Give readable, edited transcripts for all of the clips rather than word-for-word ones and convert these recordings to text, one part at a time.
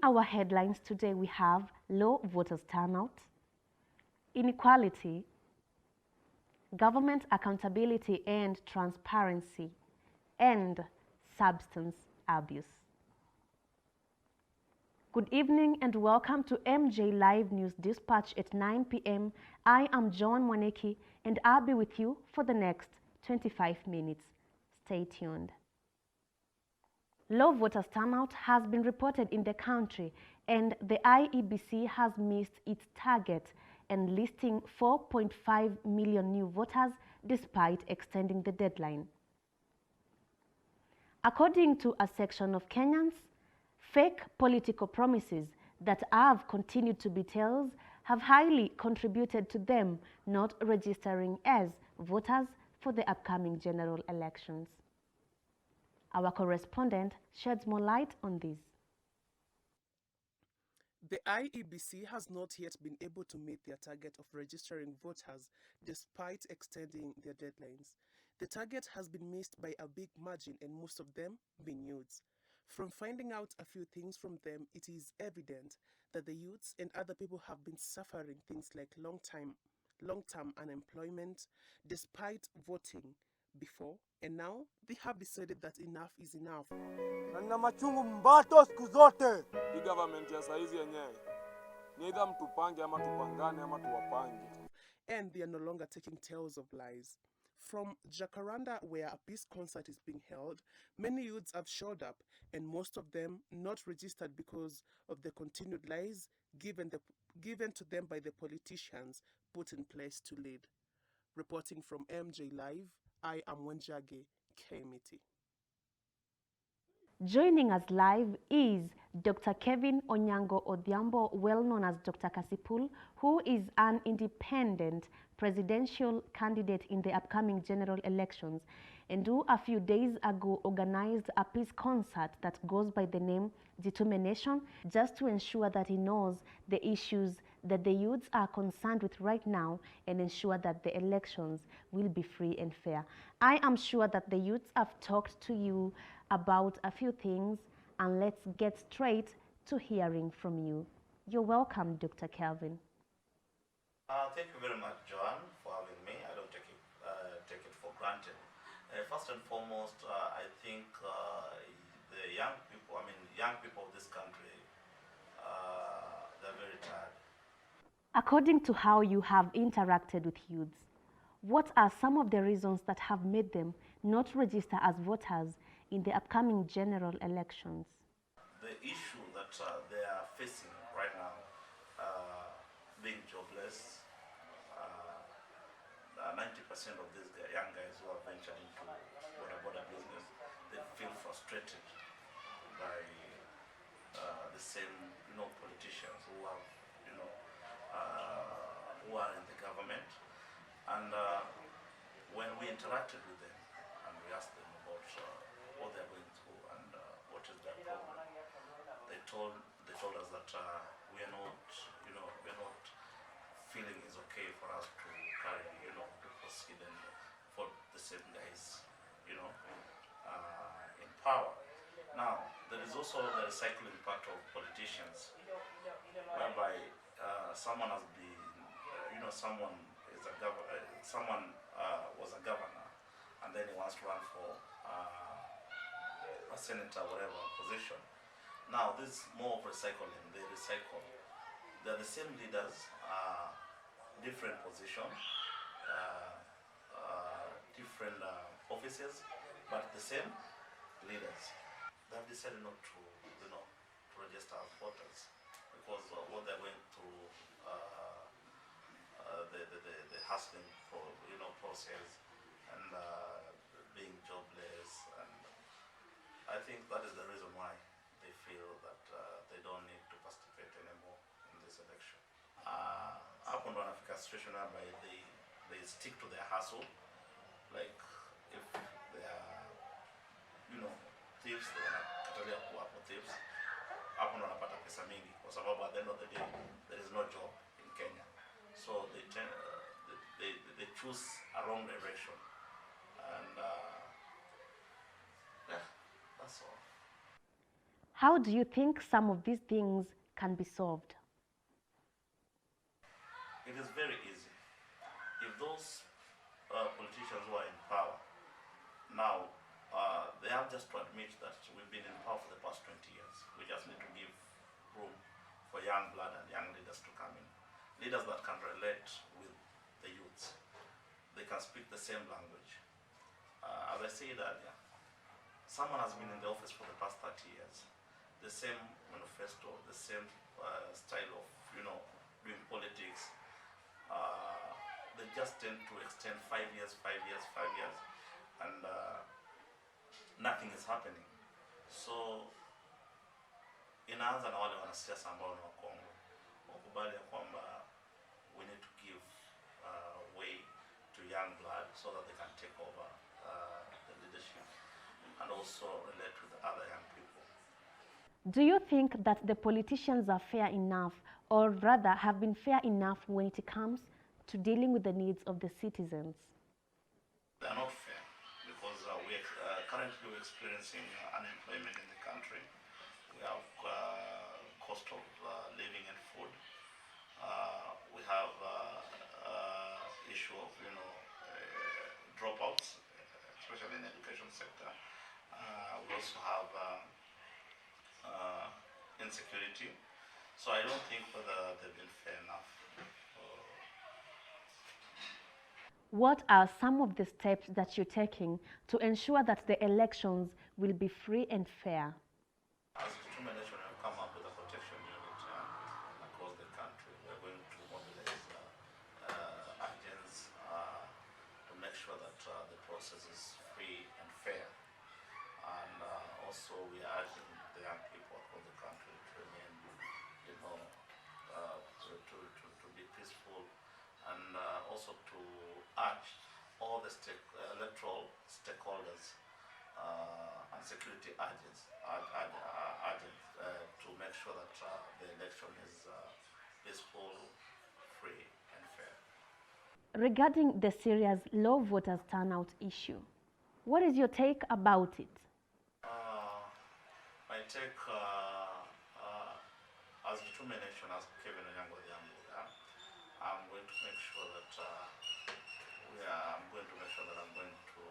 our headlines today, we have low voters turnout, inequality, government accountability and transparency, and substance abuse. Good evening and welcome to MJ Live News Dispatch at 9 p.m. I am John Mwaneki and I'll be with you for the next 25 minutes. Stay tuned. Low voters turnout has been reported in the country and the IEBC has missed its target and listing 4.5 million new voters despite extending the deadline. According to a section of Kenyans, fake political promises that have continued to be tales have highly contributed to them not registering as voters for the upcoming general elections. Our correspondent sheds more light on this. The IEBC has not yet been able to meet their target of registering voters despite extending their deadlines. The target has been missed by a big margin and most of them being youths. From finding out a few things from them, it is evident that the youths and other people have been suffering things like long-term unemployment despite voting before, and now they have decided that enough is enough. Na machungu mbato siku zote. Hii government ya saizi yenyewe ni either mtupange ama tupangane ama tuwapange. And they are no longer taking tales of lies. From Jacaranda, where a peace concert is being held, many youths have showed up, and most of them not registered because of the continued lies given to them by the politicians put in place to lead. Reporting from MJ Live, I am Wenjage Kemiti. Joining us live is Dr. Kevin Onyango Odhiambo, well known as Dr. Kasipul, who is an independent presidential candidate in the upcoming general elections and who a few days ago organized a peace concert that goes by the name Determination, just to ensure that he knows the issues that the youths are concerned with right now and ensure that the elections will be free and fair. I am sure that the youths have talked to you about a few things, and let's get straight to hearing from you. You're welcome, Dr. Kelvin. Thank you very much, Joanne, for having me. I don't take it for granted. First and foremost, I think the young people of this country, they're very tired. According to how you have interacted with youths, what are some of the reasons that have made them not register as voters in the upcoming general elections? The issue that they are facing right now, being jobless, 90% of these young guys who have ventured into border business, they feel frustrated by the same, politicians who have, who are in the government. And when we interacted with them and we asked them about what they're going through and what is their problem, they told us that we are not feeling it's okay for us to carry, to proceed and for the same guys, in power. Now, there is also the recycling part of politicians, whereby someone has been, someone is someone was a governor, and then he wants to run for a senator, whatever position. Now, this is more of recycling. They recycle. They're the same leaders, different position, different offices, but the same leaders. They've decided not to, to register as voters because what they're going through, the hustling process and being jobless, and I think that is the reason why they feel that they don't need to participate anymore in this election. Hapo ndo wanafika situation whereby they stick to their hustle, like if they are thieves, they wanakatalia kuwa hapo thieves. Hapo ndo wanapata pesa mingi kwa sababu at the end of the day there is no job in Kenya, so they choose a wrong direction, and yeah, that's all. How do you think some of these things can be solved? It is very easy. If those politicians who are in power now, they have just to admit that we've been in power for the past 20 years. We just need to give room for young blood and young leaders to come in. Leaders that can relate with the youths. They can speak the same language. As I said earlier, someone has been in the office for the past 30 years. The same manifesto, the same style of, doing politics. They just tend to extend 5 years, 5 years, 5 years, and nothing is happening. So inaanza na wale wanasiasa ambao ni wa Kongo wakubali ya kwamba we need to give way to young blood so that they can take over the leadership and also relate with the other young people. Do you think that the politicians are fair enough, or rather have been fair enough when it comes to dealing with the needs of the citizens? They are not fair because currently we're experiencing unemployment in the country. We have cost of living and food. We have issue of dropouts, especially in the education sector. We also have insecurity. So I don't think whether they've been fair enough. What are some of the steps that you're taking to ensure that the elections will be free and fair? As a determination, we have come up with a protection unit across the country. We're going to mobilize agents to make sure that the process is free and fair. And also we are urging the young people across the country to remain, to be peaceful, and also to urge all the electoral stakeholders and security agents to make sure that the election is peaceful, free, and fair. Regarding the serious low voters turnout issue, what is your take about it? My take, as determination as Kevin Onyango Odhiambo, I'm going to make sure that I'm going to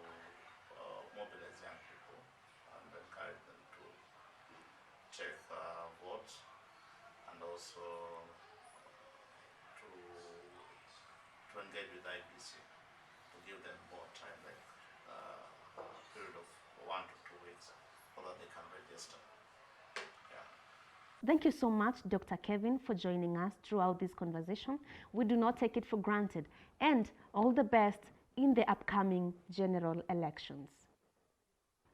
mobilize young people and encourage them to check votes, and also to engage with IBC, to give them more time, like a period of 1 to 2 weeks, so that they can register. Thank you so much, Dr. Kevin, for joining us throughout this conversation. We do not take it for granted, and all the best in the upcoming general elections.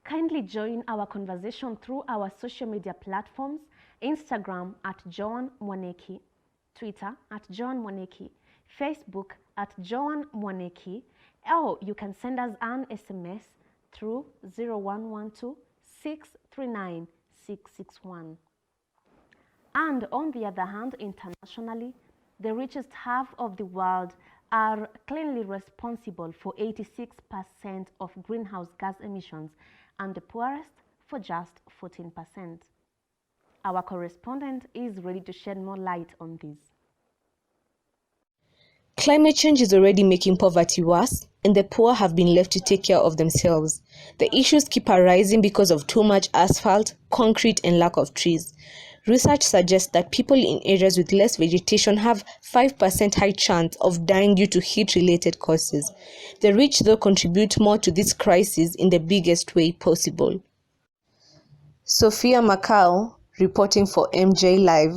Kindly join our conversation through our social media platforms: Instagram @JoanMwaneki, Twitter @JoanMwaneki, Facebook @JoanMwaneki, or you can send us an SMS through 0112 639 661. And on the other hand, internationally, the richest half of the world are clearly responsible for 86% of greenhouse gas emissions, and the poorest for just 14%. Our correspondent is ready to shed more light on this. Climate change is already making poverty worse, and the poor have been left to take care of themselves. The issues keep arising because of too much asphalt, concrete, and lack of trees. Research suggests that people in areas with less vegetation have 5% high chance of dying due to heat-related causes. The rich, though, contribute more to this crisis in the biggest way possible. Sophia Macau, reporting for MJ Live.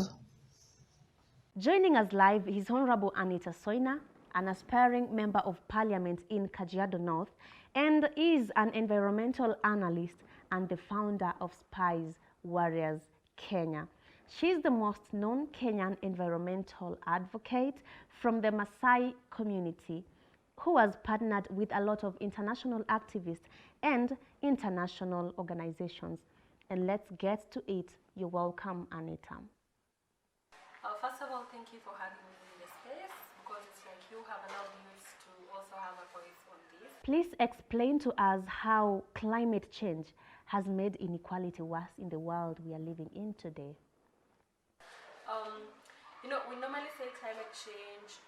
Joining us live is Honorable Anita Soina, an aspiring Member of Parliament in Kajiado North, and is an environmental analyst and the founder of Spice Warriors Kenya. She is the most known Kenyan environmental advocate from the Maasai community, who has partnered with a lot of international activists and international organizations. And let's get to it. You're welcome, Anita. First of all, thank you for having me in the space, because it's like you have allowed youths to also have a voice on this. Please explain to us how climate change has made inequality worse in the world we are living in today? We normally say climate change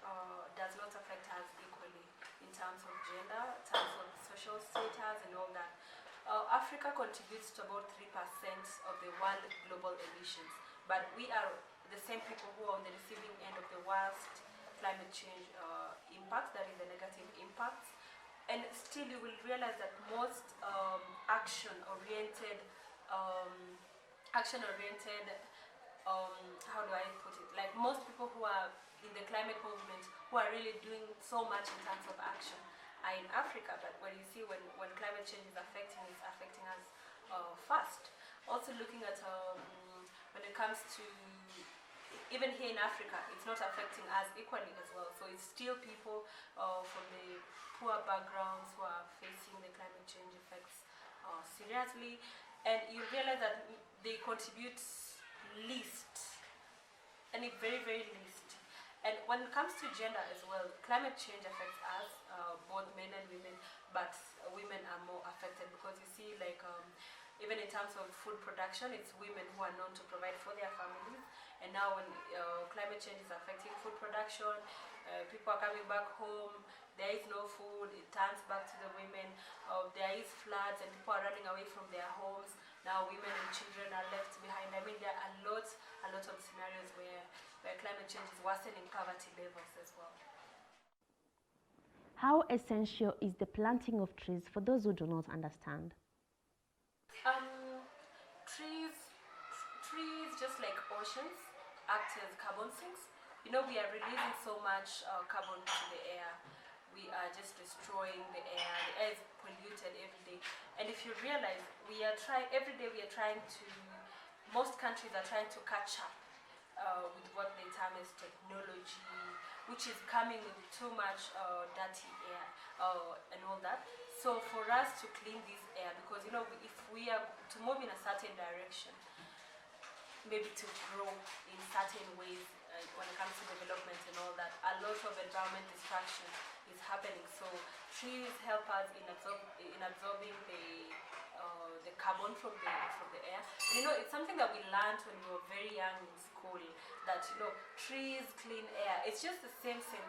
does not affect us equally in terms of gender, in terms of social status and all that. Africa contributes to about 3% of the world global emissions, but we are the same people who are on the receiving end of the worst climate change impacts, that is the negative impacts. And still you will realize that most action-oriented, how do I put it? Like most people who are in the climate movement, who are really doing so much in terms of action, are in Africa. But when you see when climate change is affecting us fast. Also looking at when it comes to even here in Africa, it's not affecting us equally as well. So it's still people from the poor backgrounds who are facing the climate change effects seriously, and you realize that they contribute least, and very, very least. And when it comes to gender as well, climate change affects us, both men and women, but women are more affected because you see, like, even in terms of food production, it's women who are known to provide for their families. And now when climate change is affecting food production, people are coming back home, there is no food, it turns back to the women, there is floods and people are running away from their homes. Now women and children are left behind. I mean, there are a lot of scenarios where climate change is worsening poverty levels as well. How essential is the planting of trees for those who do not understand? Trees, just like oceans, act as carbon sinks. We are releasing so much carbon to the air. We are just destroying the air. The air is polluted every day. And if you realize, every day we are trying to, most countries are trying to catch up with what they term as technology, which is coming with too much dirty air and all that. So for us to clean this air, because if we are to move in a certain direction, maybe to grow in certain ways when it comes to development and all that, a lot of environment destruction is happening. So trees help us in absorbing the carbon from the air. And, it's something that we learned when we were very young in school, that trees, clean air, it's just the same thing.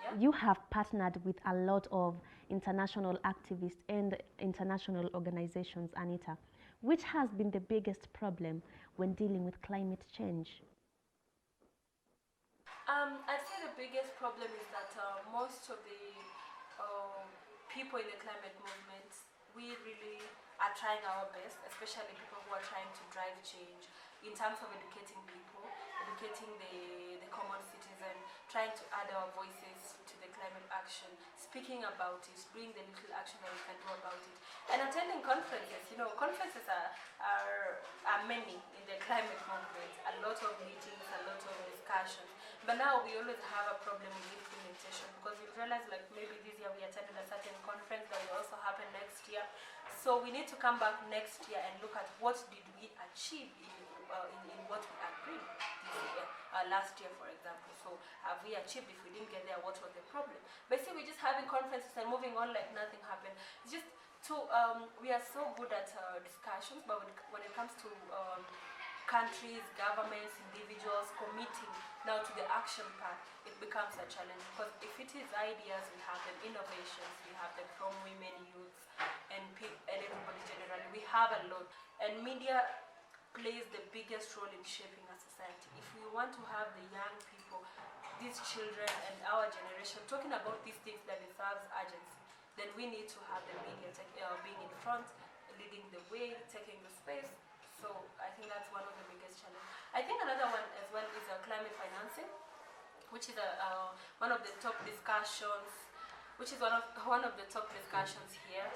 Yeah? You have partnered with a lot of international activists and international organizations, Anita. Which has been the biggest problem when dealing with climate change? I'd say the biggest problem is that most of the people in the climate movement, we really are trying our best, especially people who are trying to drive change in terms of educating people, educating the common citizen, trying to add our voices to the climate action, speaking about it, doing the little action that we can do about it, and attending conferences. Conferences are many in the climate movement, a lot of meetings, a lot of discussions, but now we always have a problem with implementation, because we realize, like, maybe this year we attended a certain conference that will also happen next year, so we need to come back next year and look at what did we achieve in what we agreed this year, last year, for example. So have we achieved? If we didn't get there, what was the problem? But see, we're just having conferences and moving on like nothing happened. It's just we are so good at discussions, but when it comes to countries, governments, individuals committing now to the action part, it becomes a challenge, because if it is ideas, we have them, innovations, we have them from women, youth, and everybody generally. We have a lot, and media plays the biggest role in shaping our society. If we want to have the young people, these children and our generation talking about these things that deserves urgency, then we need to have the media being in front, leading the way, taking the space. So I think that's one of the biggest challenges. I think another one as well is climate financing, which is one of the top discussions, here.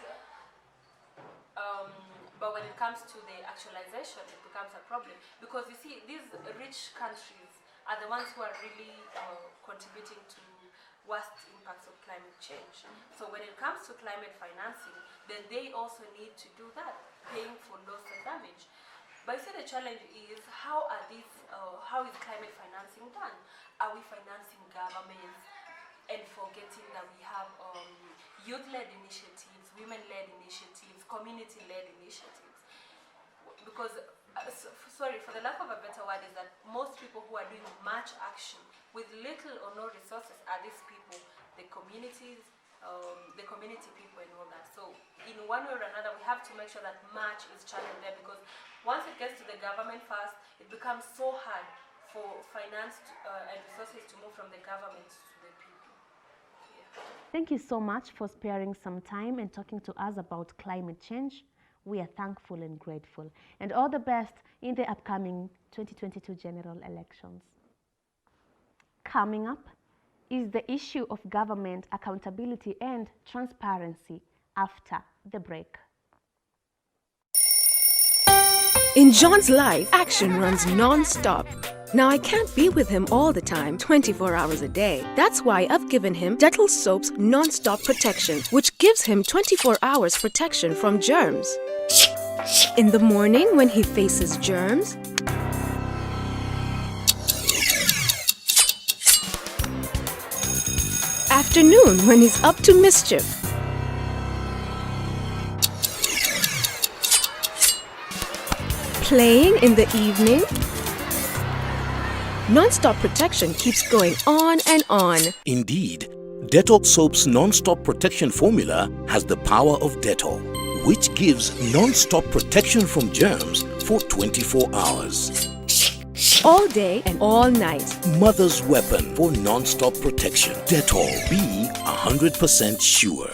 But when it comes to the actualization, it becomes a problem, because you see, these rich countries are the ones who are really contributing to worst impacts of climate change. So when it comes to climate financing, then they also need to do that, paying for loss and damage. But you see, the challenge is, how is climate financing done? Are we financing governments and forgetting that we have youth-led initiatives, women-led initiatives, community-led initiatives? because, sorry, for the lack of a better word, is that most people who are doing much action with little or no resources are these people, the communities, the community people and all that. So in one way or another, we have to make sure that much is channeled there, because once it gets to the government first, it becomes so hard for finance and resources to move from the government to the people. Yeah. Thank you so much for sparing some time and talking to us about climate change. We are thankful and grateful. And all the best in the upcoming 2022 general elections. Coming up is the issue of government accountability and transparency after the break. In John's life, action runs non-stop. Now, I can't be with him all the time, 24 hours a day. That's why I've given him Dettol Soap's non-stop protection, which gives him 24 hours protection from germs. In the morning when he faces germs, afternoon when he's up to mischief, playing in the evening. Non-stop protection keeps going on and on. Indeed, Dettol Soap's non-stop protection formula has the power of Dettol, which gives non-stop protection from germs for 24 hours. All day and all night. Mother's weapon for non-stop protection. Dettol. Be 100% sure.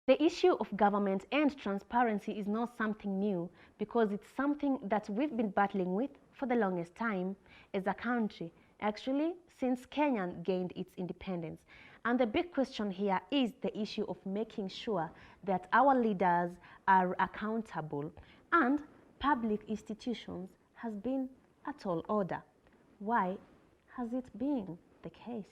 The issue of government and transparency is not something new, because it's something that we've been battling with for the longest time as a country, actually since Kenya gained its independence. And the big question here is the issue of making sure that our leaders are accountable and public institutions has been a tall order. Why has it been the case?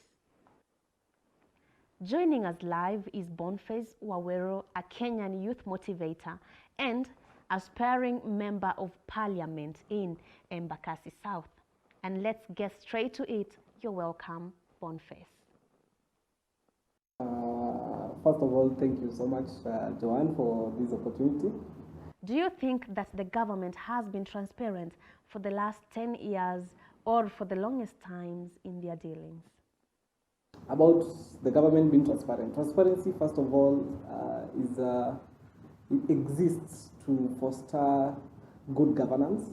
Joining us live is Boniface Wawero, a Kenyan youth motivator and aspiring member of parliament in Embakasi South. And let's get straight to it. You're welcome, Boniface. First of all, thank you so much, Joanne, for this opportunity. Do you think that the government has been transparent for the last 10 years or for the longest times in their dealings? About the government being transparent. Transparency, first of all, it exists to foster good governance.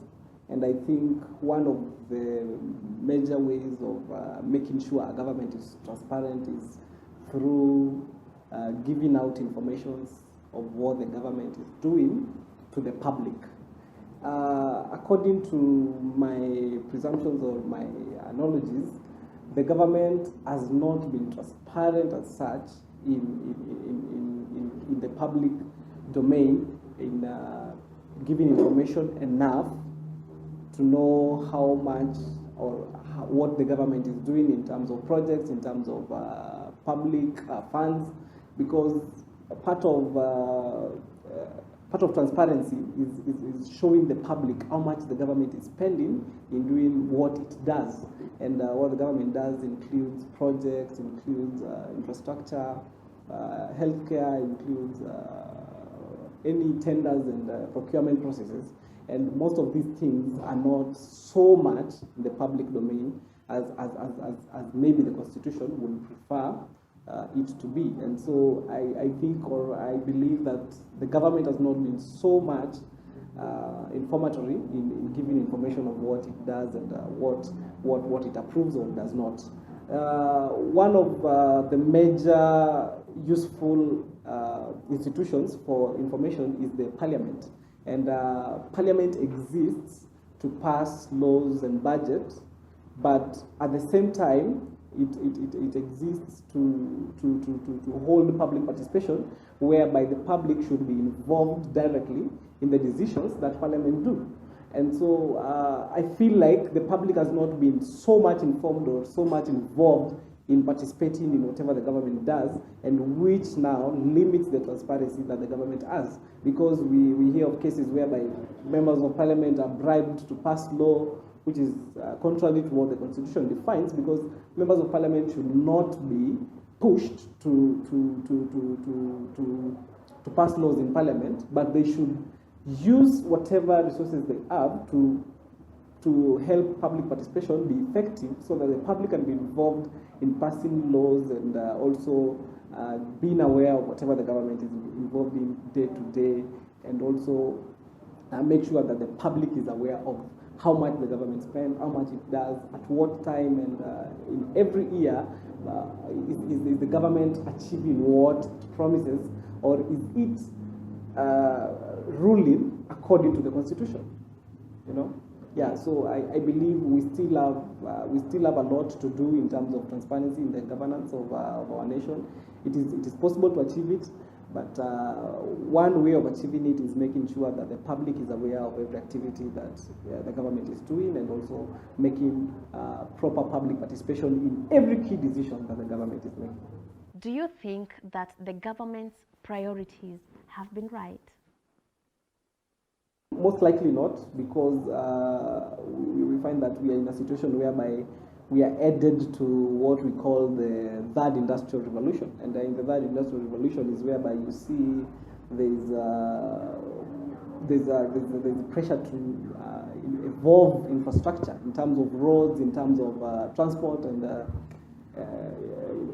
And I think one of the major ways of making sure our government is transparent is through giving out information of what the government is doing to the public. According to my presumptions or my analogies, the government has not been transparent as such in the public domain in giving information enough to know how much or what the government is doing in terms of projects, in terms of public funds, because part of transparency is showing the public how much the government is spending in doing what it does. And what the government does includes projects, includes infrastructure, healthcare, includes any tenders and procurement processes. And most of these things are not so much in the public domain as maybe the Constitution would prefer it to be. And so I think, or I believe that the government has not been so much informatory in giving information of what it does and what it approves or does not. One of the major useful institutions for information is the parliament. And parliament exists to pass laws and budgets, but at the same time, it exists to hold public participation, whereby the public should be involved directly in the decisions that parliament do. And so I feel like the public has not been so much informed or so much involved in participating in whatever the government does, and which now limits the transparency that the government has. Because we hear of cases whereby members of parliament are bribed to pass law which is contrary to what the Constitution defines, because members of parliament should not be pushed to pass laws in parliament, but they should use whatever resources they have to help public participation be effective, so that the public can be involved in passing laws and also being aware of whatever the government is involved in day to day, and also make sure that the public is aware of how much the government spends, how much it does, at what time, and in every year, is the government achieving what it promises, or is it ruling according to the constitution? You know, yeah. So I believe we still have a lot to do in terms of transparency in the governance of our nation. It is possible to achieve it, but one way of achieving it is making sure that the public is aware of every activity that the government is doing, and also making proper public participation in every key decision that the government is making. Do you think that the government's priorities have been right? Most likely not, because we find that we are in a situation whereby we are added to what we call the third industrial revolution. And in the third industrial revolution is whereby you see there's pressure to evolve infrastructure in terms of roads, in terms of transport, and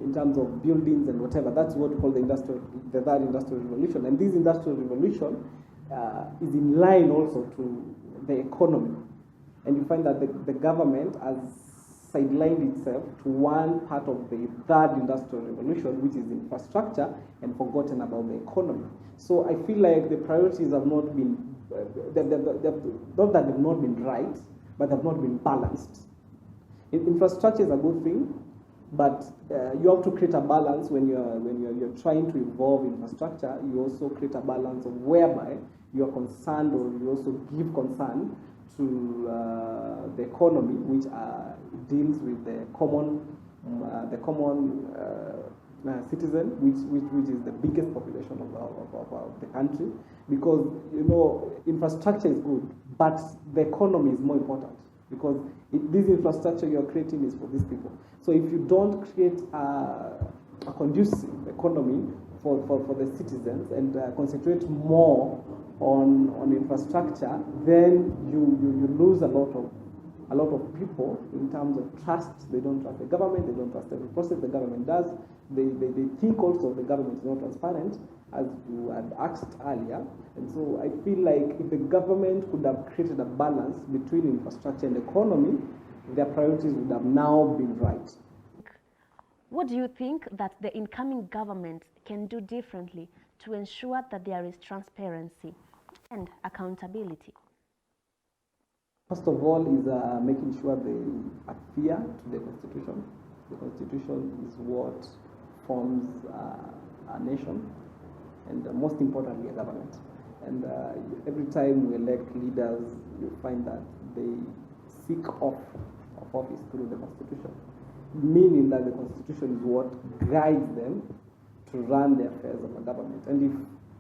in terms of buildings and whatever. That's what we call the third industrial revolution. And this industrial revolution is in line also to the economy. And you find that the government has sidelined itself to one part of the third industrial revolution, which is infrastructure, and forgotten about the economy. So I feel like the priorities have not been, not that they've not been right, but they've not been balanced. Infrastructure is a good thing, but you have to create a balance when you're trying to evolve infrastructure. You also create a balance of whereby you are concerned, or you also give concern to the economy, which deals with the common citizen, which is the biggest population of the country. Because infrastructure is good, but the economy is more important, because this infrastructure you're creating is for these people. So if you don't create a conducive economy for the citizens, and concentrate more on infrastructure, then you lose a lot of people in terms of trust. They don't trust the government. They don't trust every process the government does. They think also the government is not transparent, as you had asked earlier. And so I feel like if the government could have created a balance between infrastructure and economy, their priorities would have now been right. What do you think that the incoming government can do differently to ensure that there is transparency and accountability? First of all is making sure they adhere to the Constitution. The Constitution is what forms a nation, and most importantly a government. And every time we elect leaders, you find that they seek off of office through the Constitution, meaning that the Constitution is what guides them to run the affairs of a government. And if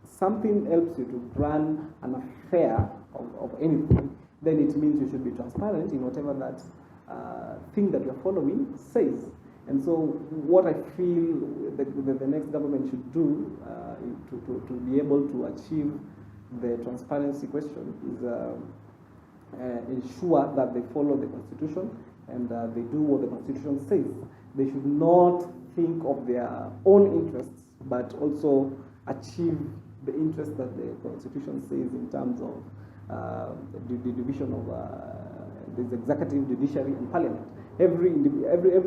something helps you to run an affair of anything, then it means you should be transparent in whatever that thing that you're following says. And so what I feel the next government should do to be able to achieve the transparency question is ensure that they follow the Constitution, and they do what the Constitution says. They should not think of their own interests, but also achieve the interests that the Constitution says in terms of the division of the executive, judiciary, and parliament. Every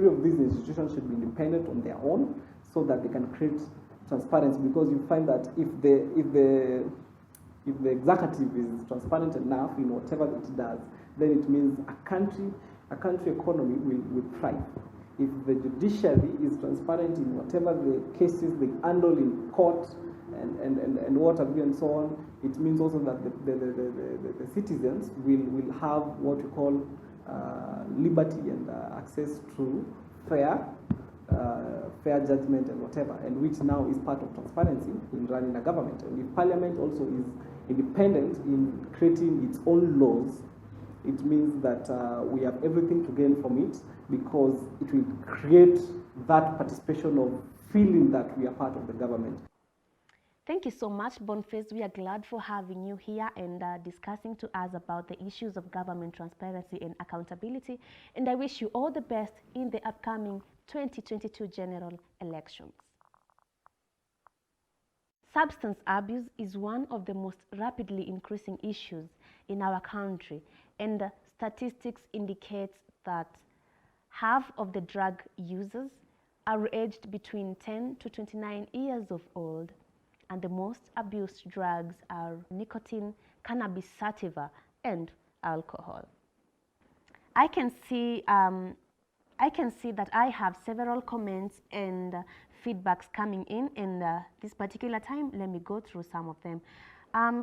of these institutions should be independent on their own, so that they can create transparency. Because you find that if the executive is transparent enough in whatever it does, then it means a country economy will thrive. If the judiciary is transparent in whatever the cases they handle in court and what have you and so on, it means also that the citizens will have what we call liberty and access to fair judgment and whatever, and which now is part of transparency in running a government. And if Parliament also is independent in creating its own laws, it means that we have everything to gain from it, because it will create that participation of feeling that we are part of the government. Thank you so much, Boniface. We are glad for having you here and discussing to us about the issues of government transparency and accountability. And I wish you all the best in the upcoming 2022 general elections. Substance abuse is one of the most rapidly increasing issues in our country, and statistics indicate that half of the drug users are aged between 10 to 29 years of old, and the most abused drugs are nicotine, cannabis sativa, and alcohol. I can see that I have several comments and feedbacks coming in this particular time. Let me go through some of them.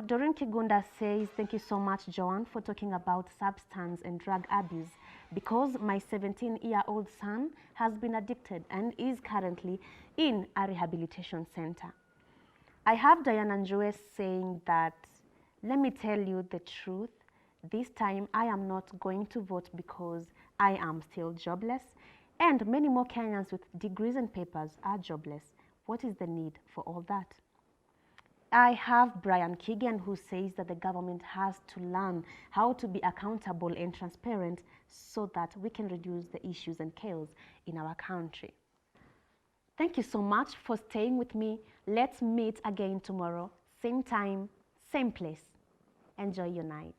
Doreen Kigunda says, thank you so much, Joanne, for talking about substance and drug abuse, because my 17-year-old son has been addicted and is currently in a rehabilitation center. I have Diana Njue saying that, let me tell you the truth, this time I am not going to vote because I am still jobless, and many more Kenyans with degrees and papers are jobless. What is the need for all that? I have Brian Keegan, who says that the government has to learn how to be accountable and transparent so that we can reduce the issues and chaos in our country. Thank you so much for staying with me. Let's meet again tomorrow, same time, same place. Enjoy your night.